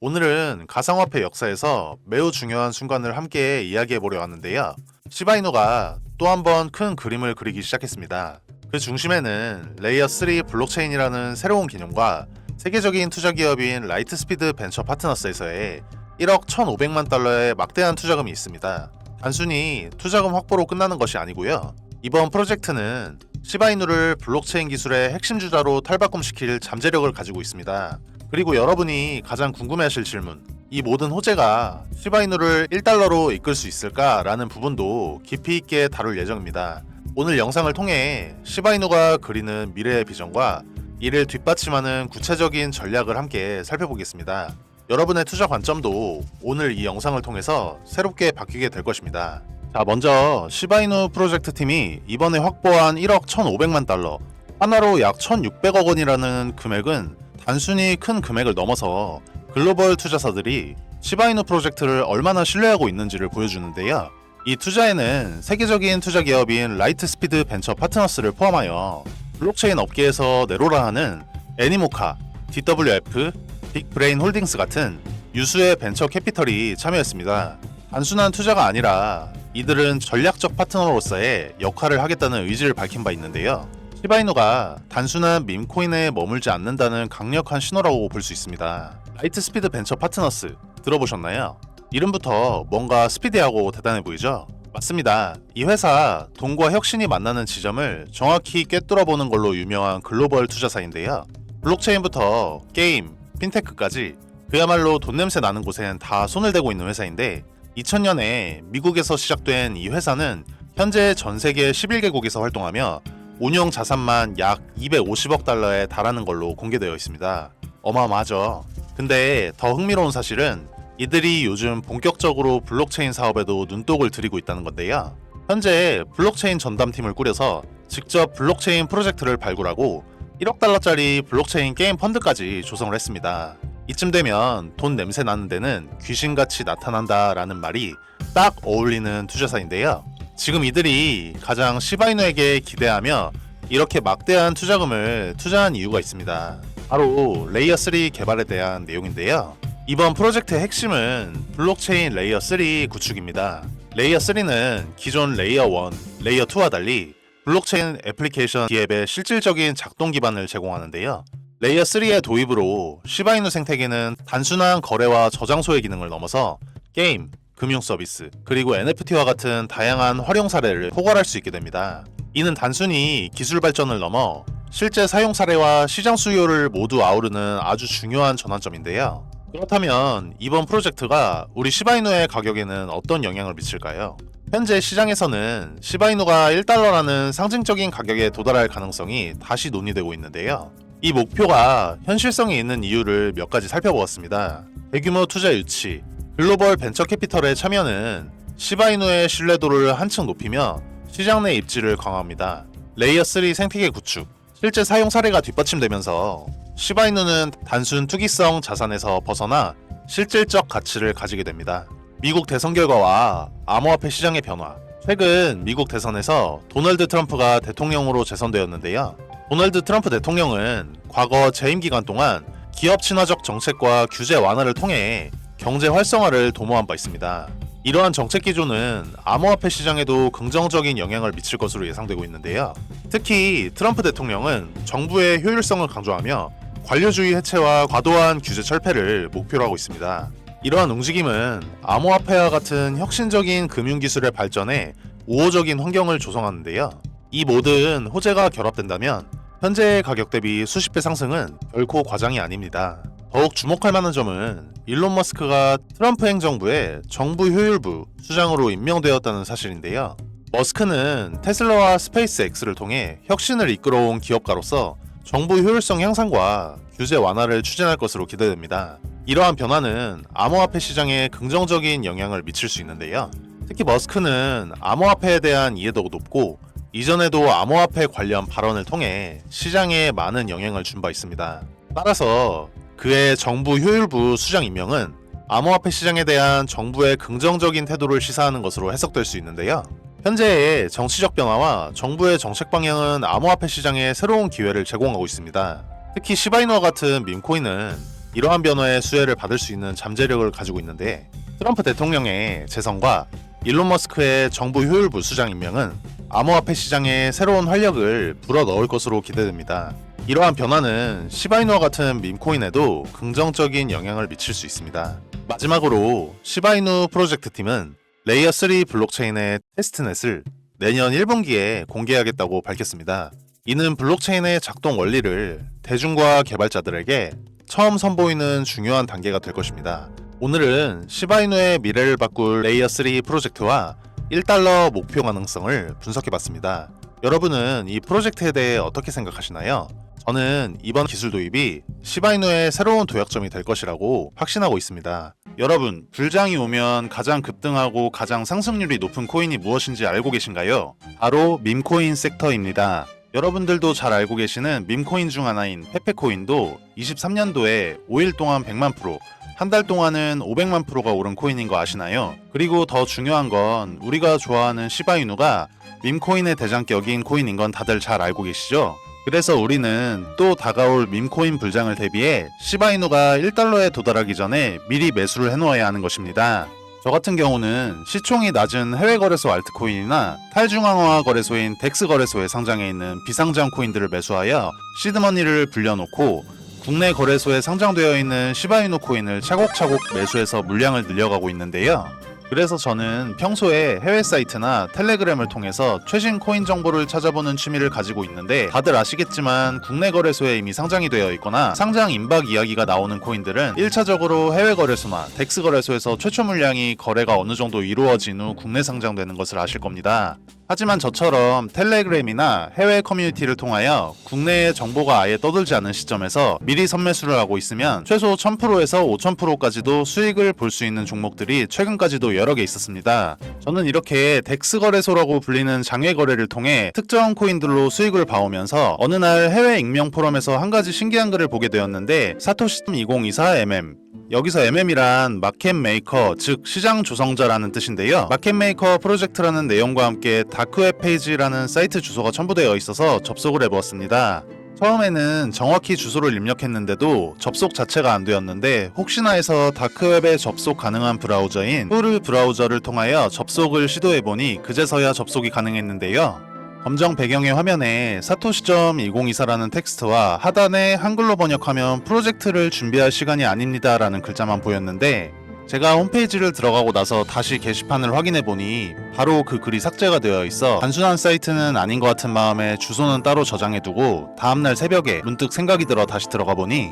오늘은 가상화폐 역사에서 매우 중요한 순간을 함께 이야기해보려 하는데요. 시바이누가 또 한 번 큰 그림을 그리기 시작했습니다. 그 중심에는 레이어 3 블록체인이라는 새로운 개념과 세계적인 투자 기업인 라이트스피드 벤처 파트너스에서의 1억 1,500만 달러의 막대한 투자금이 있습니다. 단순히 투자금 확보로 끝나는 것이 아니고요. 이번 프로젝트는 시바이누를 블록체인 기술의 핵심 주자로 탈바꿈시킬 잠재력을 가지고 있습니다. 그리고 여러분이 가장 궁금해하실 질문, 이 모든 호재가 시바이누를 1달러로 이끌 수 있을까라는 부분도 깊이 있게 다룰 예정입니다. 오늘 영상을 통해 시바이누가 그리는 미래의 비전과 이를 뒷받침하는 구체적인 전략을 함께 살펴보겠습니다. 여러분의 투자 관점도 오늘 이 영상을 통해서 새롭게 바뀌게 될 것입니다. 자, 먼저 시바이누 프로젝트 팀이 이번에 확보한 1억 1,500만 달러, 하나로 약 1,600억 원이라는 금액은 단순히 큰 금액을 넘어서 글로벌 투자사들이 시바이누 프로젝트를 얼마나 신뢰하고 있는지를 보여주는데요. 이 투자에는 세계적인 투자 기업인 라이트스피드 벤처 파트너스를 포함하여 블록체인 업계에서 내로라 하는 애니모카, DWF, 빅브레인 홀딩스 같은 유수의 벤처 캐피털이 참여했습니다. 단순한 투자가 아니라 이들은 전략적 파트너로서의 역할을 하겠다는 의지를 밝힌 바 있는데요. 시바이누가 단순한 밈코인에 머물지 않는다는 강력한 신호라고 볼 수 있습니다. 라이트스피드 벤처 파트너스 들어보셨나요? 이름부터 뭔가 스피디하고 대단해 보이죠? 맞습니다. 이 회사 돈과 혁신이 만나는 지점을 정확히 꿰뚫어보는 걸로 유명한 글로벌 투자사인데요. 블록체인부터 게임, 핀테크까지 그야말로 돈 냄새 나는 곳엔 다 손을 대고 있는 회사인데 2000년에 미국에서 시작된 이 회사는 현재 전 세계 11개국에서 활동하며 운용 자산만 약 250억 달러에 달하는 걸로 공개되어 있습니다. 어마어마하죠. 근데 더 흥미로운 사실은 이들이 요즘 본격적으로 블록체인 사업에도 눈독을 들이고 있다는 건데요. 현재 블록체인 전담팀을 꾸려서 직접 블록체인 프로젝트를 발굴하고 1억 달러짜리 블록체인 게임 펀드까지 조성을 했습니다. 이쯤 되면 돈 냄새 나는 데는 귀신같이 나타난다라는 말이 딱 어울리는 투자사인데요. 지금 이들이 가장 시바이누에게 기대하며 이렇게 막대한 투자금을 투자한 이유가 있습니다. 바로 레이어 3 개발에 대한 내용인데요. 이번 프로젝트의 핵심은 블록체인 레이어 3 구축입니다. 레이어 3는 기존 레이어 1, 레이어 2와 달리 블록체인 애플리케이션 기업의 실질적인 작동 기반을 제공하는데요. 레이어 3의 도입으로 시바이누 생태계는 단순한 거래와 저장소의 기능을 넘어서 게임, 금융 서비스, 그리고 NFT와 같은 다양한 활용 사례를 포괄할 수 있게 됩니다. 이는 단순히 기술 발전을 넘어 실제 사용 사례와 시장 수요를 모두 아우르는 아주 중요한 전환점인데요. 그렇다면 이번 프로젝트가 우리 시바이누의 가격에는 어떤 영향을 미칠까요? 현재 시장에서는 시바이누가 1달러라는 상징적인 가격에 도달할 가능성이 다시 논의되고 있는데요. 이 목표가 현실성이 있는 이유를 몇 가지 살펴보았습니다. 대규모 투자 유치, 글로벌 벤처 캐피털의 참여는 시바이누의 신뢰도를 한층 높이며 시장 내 입지를 강화합니다. 레이어 3 생태계 구축, 실제 사용 사례가 뒷받침되면서 시바이누는 단순 투기성 자산에서 벗어나 실질적 가치를 가지게 됩니다. 미국 대선 결과와 암호화폐 시장의 변화. 최근 미국 대선에서 도널드 트럼프가 대통령으로 재선되었는데요. 도널드 트럼프 대통령은 과거 재임 기간 동안 기업 친화적 정책과 규제 완화를 통해 경제 활성화를 도모한 바 있습니다. 이러한 정책 기조는 암호화폐 시장에도 긍정적인 영향을 미칠 것으로 예상되고 있는데요. 특히 트럼프 대통령은 정부의 효율성을 강조하며 관료주의 해체와 과도한 규제 철폐를 목표로 하고 있습니다. 이러한 움직임은 암호화폐와 같은 혁신적인 금융기술의 발전에 우호적인 환경을 조성하는데요. 이 모든 호재가 결합된다면 현재의 가격 대비 수십 배 상승은 결코 과장이 아닙니다. 더욱 주목할 만한 점은 일론 머스크가 트럼프 행정부의 정부 효율부 수장으로 임명되었다는 사실인데요. 머스크는 테슬라와 스페이스X를 통해 혁신을 이끌어온 기업가로서 정부 효율성 향상과 규제 완화를 추진할 것으로 기대됩니다. 이러한 변화는 암호화폐 시장에 긍정적인 영향을 미칠 수 있는데요. 특히 머스크는 암호화폐에 대한 이해도가 높고 이전에도 암호화폐 관련 발언을 통해 시장에 많은 영향을 준 바 있습니다. 따라서 그의 정부 효율부 수장 임명은 암호화폐 시장에 대한 정부의 긍정적인 태도를 시사하는 것으로 해석될 수 있는데요. 현재의 정치적 변화와 정부의 정책 방향은 암호화폐 시장에 새로운 기회를 제공하고 있습니다. 특히 시바이누와 같은 밈코인은 이러한 변화의 수혜를 받을 수 있는 잠재력을 가지고 있는데, 트럼프 대통령의 재선과 일론 머스크의 정부 효율부 수장 임명은 암호화폐 시장에 새로운 활력을 불어넣을 것으로 기대됩니다. 이러한 변화는 시바이누와 같은 밈코인에도 긍정적인 영향을 미칠 수 있습니다. 마지막으로 시바이누 프로젝트 팀은 레이어 3 블록체인의 테스트넷을 내년 1분기에 공개하겠다고 밝혔습니다. 이는 블록체인의 작동 원리를 대중과 개발자들에게 처음 선보이는 중요한 단계가 될 것입니다. 오늘은 시바이누의 미래를 바꿀 레이어 3 프로젝트와 1달러 목표 가능성을 분석해봤습니다. 여러분은 이 프로젝트에 대해 어떻게 생각하시나요? 저는 이번 기술 도입이 시바이누의 새로운 도약점이 될 것이라고 확신하고 있습니다. 여러분, 불장이 오면 가장 급등하고 가장 상승률이 높은 코인이 무엇인지 알고 계신가요? 바로 밈코인 섹터입니다. 여러분들도 잘 알고 계시는 밈코인 중 하나인 페페코인도 23년도에 5일 동안 100만 프로, 한 달 동안은 500만 프로가 오른 코인인 거 아시나요? 그리고 더 중요한 건 우리가 좋아하는 시바이누가 밈코인의 대장격인 코인인 건 다들 잘 알고 계시죠? 그래서 우리는 또 다가올 밈코인 불장을 대비해 시바이누가 1달러에 도달하기 전에 미리 매수를 해놓아야 하는 것입니다. 저 같은 경우는 시총이 낮은 해외 거래소 알트코인이나 탈중앙화 거래소인 덱스 거래소에 상장해 있는 비상장 코인들을 매수하여 시드머니를 불려놓고 국내 거래소에 상장되어 있는 시바이누 코인을 차곡차곡 매수해서 물량을 늘려가고 있는데요. 그래서 저는 평소에 해외 사이트나 텔레그램을 통해서 최신 코인 정보를 찾아보는 취미를 가지고 있는데, 다들 아시겠지만 국내 거래소에 이미 상장이 되어 있거나 상장 임박 이야기가 나오는 코인들은 1차적으로 해외 거래소나 덱스 거래소에서 최초 물량이 거래가 어느 정도 이루어진 후 국내 상장되는 것을 아실 겁니다. 하지만 저처럼 텔레그램이나 해외 커뮤니티를 통하여 국내의 정보가 아예 떠돌지 않은 시점에서 미리 선매수를 하고 있으면 최소 1000%에서 5000%까지도 수익을 볼 수 있는 종목들이 최근까지도 여러 개 있었습니다. 저는 이렇게 덱스 거래소라고 불리는 장외 거래를 통해 특정 코인들로 수익을 봐오면서 어느 날 해외 익명 포럼에서 한 가지 신기한 글을 보게 되었는데, 사토시2024mm, 여기서 MM이란 마켓 메이커, 즉 시장 조성자라는 뜻인데요. 마켓 메이커 프로젝트라는 내용과 함께 다크웹 페이지라는 사이트 주소가 첨부되어 있어서 접속을 해보았습니다. 처음에는 정확히 주소를 입력했는데도 접속 자체가 안 되었는데, 혹시나 해서 다크웹에 접속 가능한 브라우저인 후르 브라우저를 통하여 접속을 시도해보니 그제서야 접속이 가능했는데요. 검정 배경의 화면에 사토시.2024라는 텍스트와 하단에 한글로 번역하면 프로젝트를 준비할 시간이 아닙니다 라는 글자만 보였는데, 제가 홈페이지를 들어가고 나서 다시 게시판을 확인해보니 바로 그 글이 삭제가 되어 있어 단순한 사이트는 아닌 것 같은 마음에 주소는 따로 저장해두고 다음날 새벽에 문득 생각이 들어 다시 들어가보니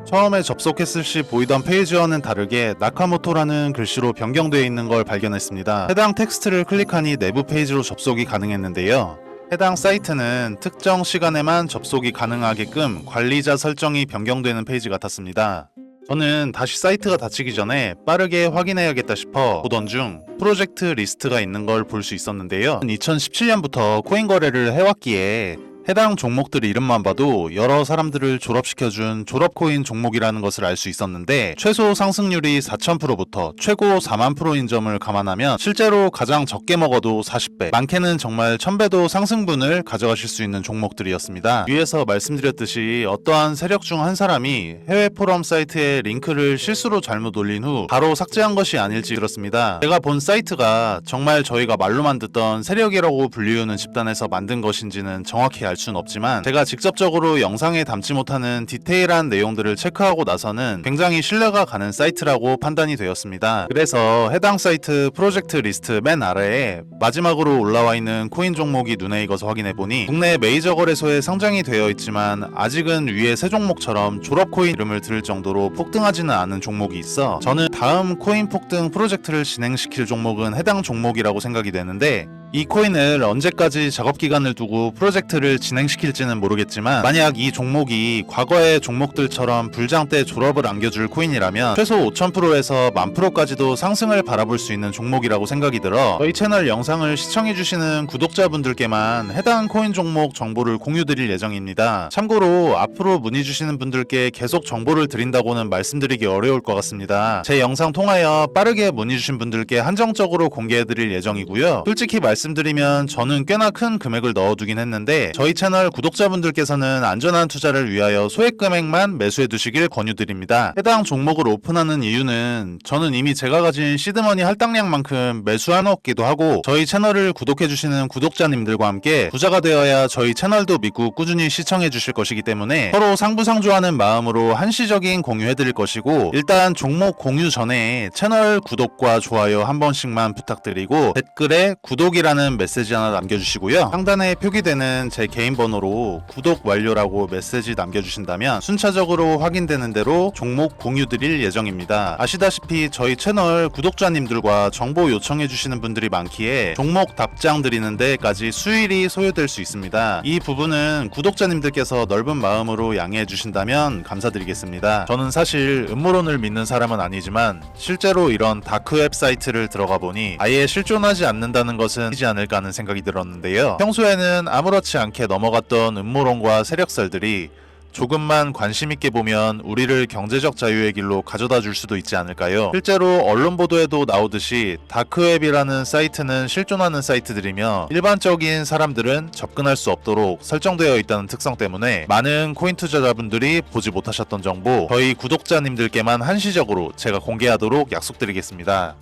처음에 접속했을 시 보이던 페이지와는 다르게 나카모토라는 글씨로 변경되어 있는 걸 발견했습니다. 해당 텍스트를 클릭하니 내부 페이지로 접속이 가능했는데요. 해당 사이트는 특정 시간에만 접속이 가능하게끔 관리자 설정이 변경되는 페이지 같았습니다. 저는 다시 사이트가 닫히기 전에 빠르게 확인해야겠다 싶어 보던 중 프로젝트 리스트가 있는 걸 볼 수 있었는데요. 2017년부터 코인 거래를 해왔기에 해당 종목들 이름만 봐도 여러 사람들을 졸업시켜준 졸업코인 종목이라는 것을 알 수 있었는데, 최소 상승률이 4000%부터 최고 4만%인 점을 감안하면 실제로 가장 적게 먹어도 40배, 많게는 정말 1000배도 상승분을 가져가실 수 있는 종목들이었습니다. 위에서 말씀드렸듯이 어떠한 세력 중 한 사람이 해외 포럼 사이트에 링크를 실수로 잘못 올린 후 바로 삭제한 것이 아닐지 들었습니다. 제가 본 사이트가 정말 저희가 말로만 듣던 세력이라고 불리우는 집단에서 만든 것인지는 정확히 알 수는 없지만, 제가 직접적으로 영상에 담지 못하는 디테일한 내용들을 체크하고 나서는 굉장히 신뢰가 가는 사이트라고 판단이 되었습니다. 그래서 해당 사이트 프로젝트 리스트 맨 아래에 마지막으로 올라와 있는 코인 종목이 눈에 익어서 확인해보니 국내 메이저 거래소에 상장이 되어 있지만 아직은 위에 세 종목처럼 졸업코인 이름을 들을 정도로 폭등하지는 않은 종목이 있어 저는 다음 코인 폭등 프로젝트를 진행시킬 종목은 해당 종목이라고 생각이 되는데, 이 코인을 언제까지 작업기간을 두고 프로젝트를 진행시킬지는 모르겠지만, 만약 이 종목이 과거의 종목들처럼 불장 때 졸업을 안겨줄 코인이라면 최소 5000%에서 10,000%까지도 상승을 바라볼 수 있는 종목이라고 생각이 들어 저희 채널 영상을 시청해주시는 구독자분들께만 해당 코인 종목 정보를 공유드릴 예정입니다. 참고로 앞으로 문의주시는 분들께 계속 정보를 드린다고는 말씀드리기 어려울 것 같습니다. 제 영상 통하여 빠르게 문의주신 분들께 한정적으로 공개해드릴 예정이고요. 솔직히 말씀드리면 저는 꽤나 큰 금액을 넣어두긴 했는데 저희 채널 구독자분들께서는 안전한 투자를 위하여 소액 금액만 매수해 두시길 권유드립니다. 해당 종목을 오픈하는 이유는 저는 이미 제가 가진 시드머니 할당량만큼 매수해놓기도 하고 저희 채널을 구독해주시는 구독자님들과 함께 부자가 되어야 저희 채널도 믿고 꾸준히 시청해주실 것이기 때문에 서로 상부상조하는 마음으로 한시적인 공유해드릴 것이고, 일단 종목 공유 전에 채널 구독과 좋아요 한 번씩만 부탁드리고 댓글에 구독이라는 메시지 하나 남겨주시고요. 상단에 표기되는 제 개인 번호로 구독 완료라고 메시지 남겨주신다면 순차적으로 확인되는 대로 종목 공유 드릴 예정입니다. 아시다시피 저희 채널 구독자님들과 정보 요청해주시는 분들이 많기에 종목 답장 드리는 데까지 수일이 소요될 수 있습니다. 이 부분은 구독자님들께서 넓은 마음으로 양해해 주신다면 감사드리겠습니다. 저는 사실 음모론을 믿는 사람은 아니지만 실제로 이런 다크웹 사이트를 들어가 보니 아예 실존하지 않는다는 것은 이지 않을까 하는 생각이 들었는데요. 평소에는 아무렇지 않게 넘어갔던 음모론과 세력설들이 조금만 관심 있게 보면 우리를 경제적 자유의 길로 가져다 줄 수도 있지 않을까요? 실제로 언론 보도에도 나오듯이 다크웹이라는 사이트는 실존하는 사이트들이며 일반적인 사람들은 접근할 수 없도록 설정되어 있다는 특성 때문에 많은 코인 투자자분들이 보지 못하셨던 정보 저희 구독자님들께만 한시적으로 제가 공개하도록 약속드리겠습니다.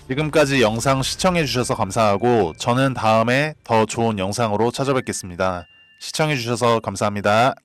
지금까지 영상 시청해주셔서 감사하고 저는 다음에 더 좋은 영상으로 찾아뵙겠습니다. 시청해주셔서 감사합니다.